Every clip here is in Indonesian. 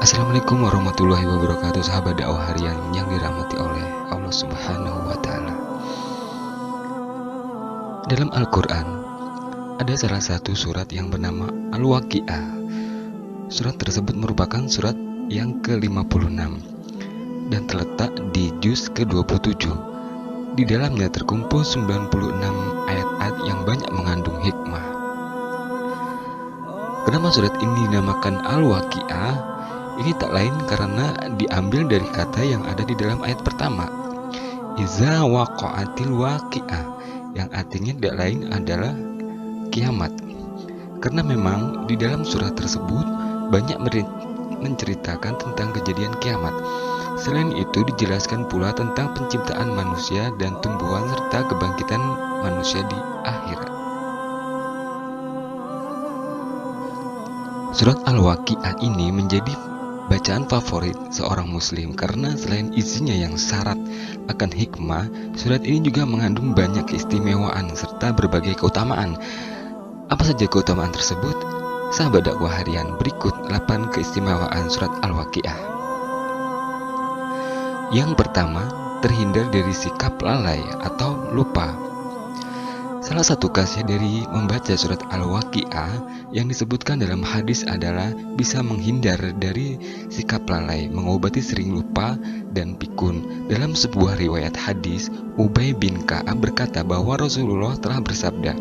Assalamualaikum warahmatullahi wabarakatuh, sahabat dakwah harian yang dirahmati oleh Allah Subhanahu wa Ta'ala. Dalam Al-Quran ada salah satu surat yang bernama Al-Waqi'ah. Surat tersebut merupakan surat yang ke-56 dan terletak di juz ke-27. Di dalamnya terkumpul 96 ayat-ayat yang banyak mengandung hikmah. Kenapa surat ini dinamakan Al-Waqi'ah? Ini tak lain karena diambil dari kata yang ada di dalam ayat pertama, Iza waqa'atil waqi'ah, yang artinya tidak lain adalah kiamat. Karena memang di dalam surat tersebut banyak menceritakan tentang kejadian kiamat. Selain itu dijelaskan pula tentang penciptaan manusia dan tumbuhan serta kebangkitan manusia di akhirat. Surat Al-Waqi'ah ini menjadi bacaan favorit seorang muslim karena selain isinya yang syarat akan hikmah, surat ini juga mengandung banyak keistimewaan serta berbagai keutamaan. Apa saja keutamaan tersebut? Sahabat dakwah harian, berikut 8 keistimewaan surat Al-Waqi'ah. Yang pertama, terhindar dari sikap lalai atau lupa. Salah satu khasiat dari membaca surat Al-Waqi'ah yang disebutkan dalam hadis adalah bisa menghindar dari sikap lalai, mengobati sering lupa dan pikun. Dalam sebuah riwayat hadis, Ubay bin Ka'ab berkata bahwa Rasulullah telah bersabda,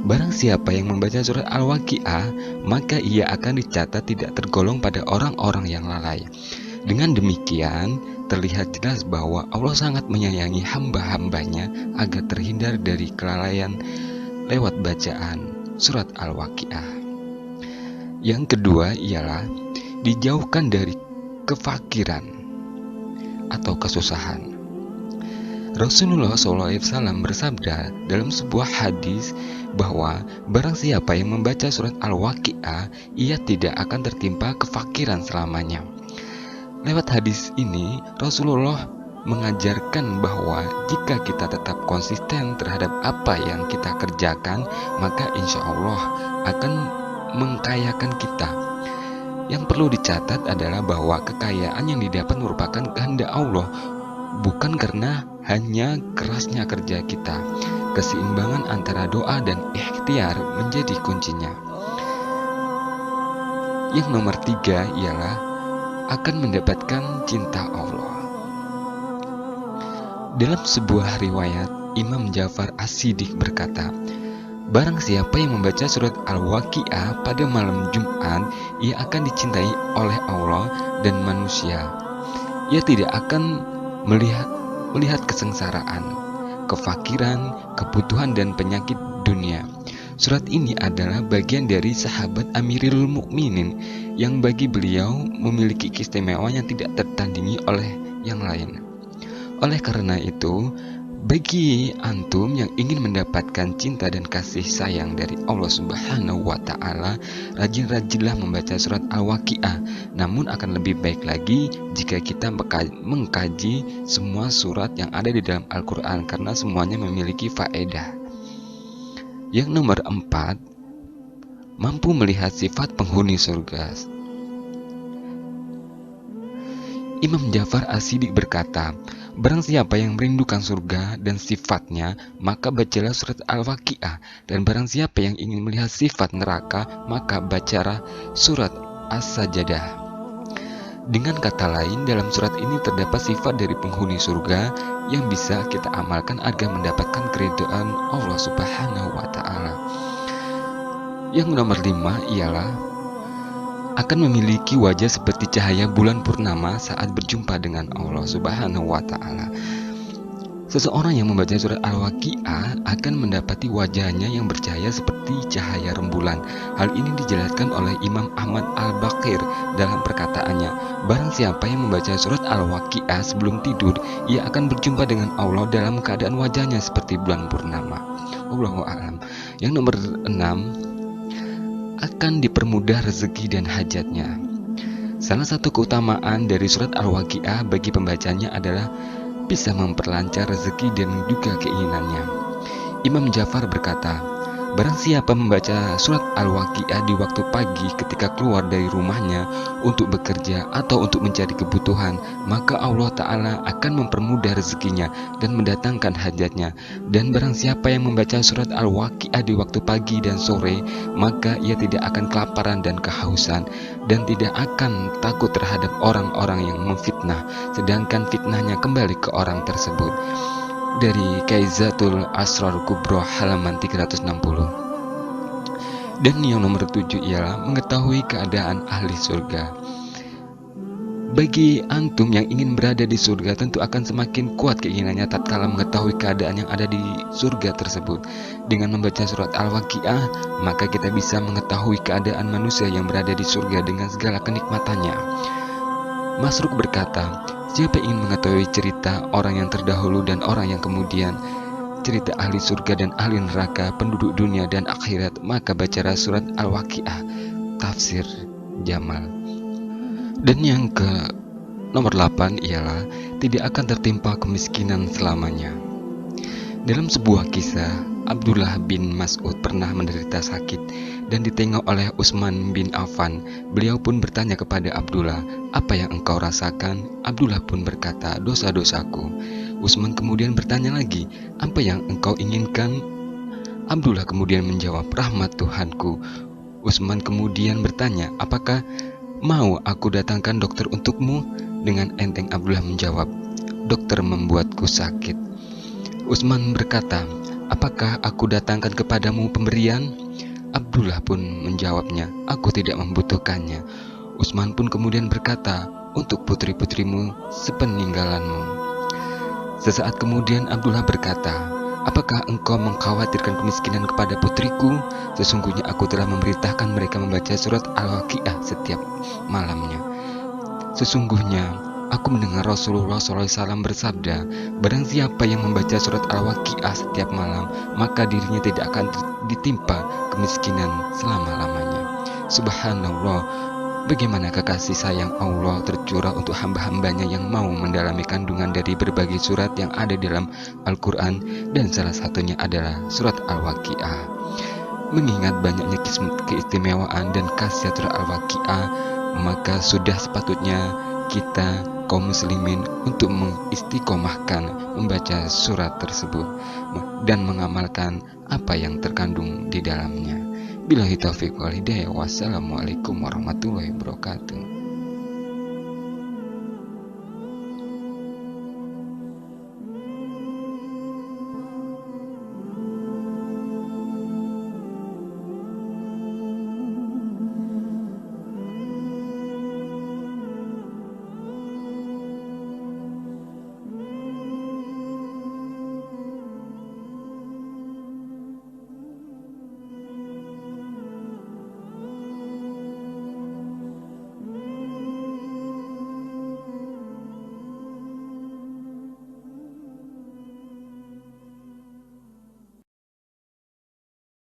barang siapa yang membaca surat Al-Waqi'ah, maka ia akan dicatat tidak tergolong pada orang-orang yang lalai. Dengan demikian, terlihat jelas bahwa Allah sangat menyayangi hamba-hambanya agar terhindar dari kelalaian lewat bacaan surat Al-Waqi'ah. Yang kedua ialah dijauhkan dari kefakiran atau kesusahan. Rasulullah SAW bersabda dalam sebuah hadis bahwa barang siapa yang membaca surat Al-Waqi'ah, ia tidak akan tertimpa kefakiran selamanya. Lewat hadis ini, Rasulullah mengajarkan bahwa jika kita tetap konsisten terhadap apa yang kita kerjakan, maka insya Allah akan mengkayakan kita. Yang perlu dicatat adalah bahwa kekayaan yang didapat merupakan kehendak Allah, bukan karena hanya kerasnya kerja kita. Keseimbangan antara doa dan ikhtiar menjadi kuncinya. Yang nomor 3 ialah akan mendapatkan cinta Allah. Dalam sebuah riwayat, Imam Ja'far As-Shadiq berkata, barang siapa yang membaca surat Al-Waqi'ah pada malam Jumat, ia akan dicintai oleh Allah dan manusia. Ia tidak akan melihat kesengsaraan, kefakiran, kebutuhan dan penyakit dunia. Surat ini adalah bagian dari sahabat Amirul Mukminin yang bagi beliau memiliki keistimewaan yang tidak tertandingi oleh yang lain. Oleh karena itu, bagi antum yang ingin mendapatkan cinta dan kasih sayang dari Allah Subhanahu wa Ta'ala, rajin-rajinlah membaca surat Al-Waqi'ah. Namun akan lebih baik lagi jika kita mengkaji semua surat yang ada di dalam Al-Quran karena semuanya memiliki faedah. Yang nomor 4, mampu melihat sifat penghuni surga. Imam Ja'far As-Shadiq berkata, barang siapa yang merindukan surga dan sifatnya, maka bacalah surat Al-Waqi'ah. Dan barang siapa yang ingin melihat sifat neraka, maka bacalah surat As-Sajdah. Dengan kata lain, dalam surat ini terdapat sifat dari penghuni surga yang bisa kita amalkan agar mendapatkan keridhaan Allah Subhanahu wa Ta'ala. Yang nomor 5 ialah akan memiliki wajah seperti cahaya bulan purnama saat berjumpa dengan Allah Subhanahu wa Ta'ala. Seseorang yang membaca surat Al-Waqi'ah akan mendapati wajahnya yang bercahaya seperti cahaya rembulan. Hal ini dijelaskan oleh Imam Ahmad Al-Baqir dalam perkataannya, barang siapa yang membaca surat Al-Waqi'ah sebelum tidur, ia akan berjumpa dengan Allah dalam keadaan wajahnya seperti bulan purnama. Wallahu a'lam. Yang nomor 6, akan dipermudah rezeki dan hajatnya. Salah satu keutamaan dari surat Al-Waqi'ah bagi pembacanya adalah bisa memperlancar rezeki dan juga keinginannya. Imam Ja'far berkata, Barang siapa membaca surat Al-Waqiah di waktu pagi ketika keluar dari rumahnya untuk bekerja atau untuk mencari kebutuhan, maka Allah Ta'ala akan mempermudah rezekinya dan mendatangkan hajatnya. Dan barang siapa yang membaca surat Al-Waqiah di waktu pagi dan sore, maka ia tidak akan kelaparan dan kehausan, dan tidak akan takut terhadap orang-orang yang memfitnah, sedangkan fitnahnya kembali ke orang tersebut. Dari Kaizatul Asrar Kubro halaman 360. Dan yang nomor 7 ialah mengetahui keadaan ahli surga. Bagi antum yang ingin berada di surga, tentu akan semakin kuat keinginannya tatkala mengetahui keadaan yang ada di surga tersebut. Dengan membaca surat Al-Waqiah, maka kita bisa mengetahui keadaan manusia yang berada di surga dengan segala kenikmatannya. Masruk berkata, siapa ingin mengetahui cerita orang yang terdahulu dan orang yang kemudian, cerita ahli surga dan ahli neraka, penduduk dunia dan akhirat, maka bacalah surat Al-Waqiah. Tafsir Jamal. Dan yang ke nomor 8 ialah tidak akan tertimpa kemiskinan selamanya. Dalam sebuah kisah, Abdullah bin Mas'ud pernah menderita sakit dan ditengok oleh Utsman bin Affan. Beliau pun bertanya kepada Abdullah, apa yang engkau rasakan? Abdullah pun berkata, dosa-dosaku. Utsman kemudian bertanya lagi, apa yang engkau inginkan? Abdullah kemudian menjawab, rahmat Tuhanku. Utsman kemudian bertanya, apakah mau aku datangkan dokter untukmu? Dengan enteng Abdullah menjawab, dokter membuatku sakit. Utsman berkata, apakah aku datangkan kepadamu pemberian? Abdullah pun menjawabnya, aku tidak membutuhkannya. Utsman pun kemudian berkata, untuk putri-putrimu sepeninggalanmu. Sesaat kemudian Abdullah berkata, apakah engkau mengkhawatirkan kemiskinan kepada putriku? Sesungguhnya aku telah memerintahkan mereka membaca surat Al-Waqiah setiap malamnya. Sesungguhnya aku mendengar Rasulullah SAW bersabda, barang siapa yang membaca surat Al-Waqiah setiap malam, maka dirinya tidak akan ditimpa kemiskinan selama-lamanya. Subhanallah, bagaimana kasih sayang Allah tercurah untuk hamba-hambanya yang mau mendalami kandungan dari berbagai surat yang ada dalam Al-Quran, dan salah satunya adalah surat Al-Waqiah. Mengingat banyaknya keistimewaan dan khasiat surat Al-Waqiah, maka sudah sepatutnya kita kaum muslimin untuk mengistiqomahkan membaca surat tersebut dan mengamalkan apa yang terkandung di dalamnya. Billahi taufiq wal hidayah. Wassalamualaikum warahmatullahi wabarakatuh.